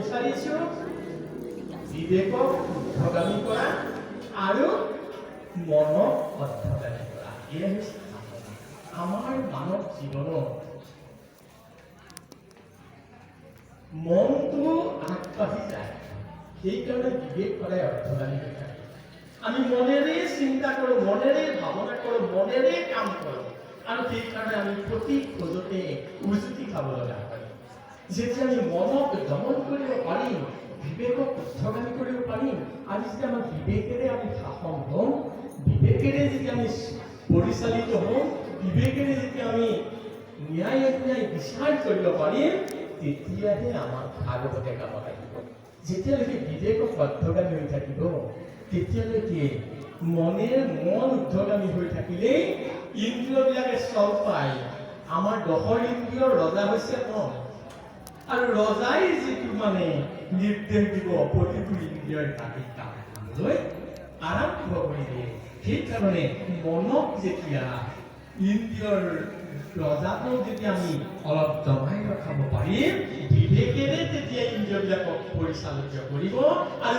বিচাৰিছো বিবেকক উদ্ধগামী কৰা আৰু মনক অধ্যগামী কৰা। এয়া হৈছে আমাৰ মানৱ জীৱনত মনটো আগবাঢ়ি যায়, সেইকাৰণে বিবেক সদায় অধ্যগামী হৈ থাকে। আমি মনেৰে চিন্তা কৰোঁ, মনেৰে ভাৱনা কৰোঁ, মনেৰে কাম কৰোঁ, আৰু সেইকাৰণে আমি প্ৰতি খোজতে উজুতি খাব লগা হয়। যেতিয়া আমি মনক দমন কৰিব পাৰিম, বিবেকক উদ্ধগামী কৰিব পাৰিম, আৰু যেতিয়া আমাৰ বিবেকেৰে আমি শাসন হ'ম, বিবেকেৰে যেতিয়া আমি পৰিচালিত হ'ম, বিবেকেৰে যেতিয়া আমি ন্যায় অন্যায় বিচাৰ কৰিব পাৰিম, তেতিয়াহে আমাৰ ভাগৱতে কামত আহিব। যেতিয়ালৈকে বিবেকক অধ্যগামী হৈ থাকিব, তেতিয়ালৈকে মন উদ্ধগামী হৈ থাকিলেই ইন্দ্ৰিয়বিলাকে চল পায়। আমাৰ 10 ইন্দ্ৰিয়ৰ ৰজা হৈছে মন, আৰু ৰজাই যিটো নিৰ্দেশ দিব প্ৰতিটো ইন্দ্ৰিয়ই তাকে কামলৈ আৰম্ভ কৰি দিয়ে। সেইকাৰণে মনক যেতিয়া ইন্দ্ৰিয়ৰ ৰজাটোক যেতিয়া আমি অলপ দমাই ৰখাব পাৰিম, বিবেকেৰে তেতিয়া ইন্দ্ৰিয়বিলাকক পৰিচালিত কৰিব, আৰু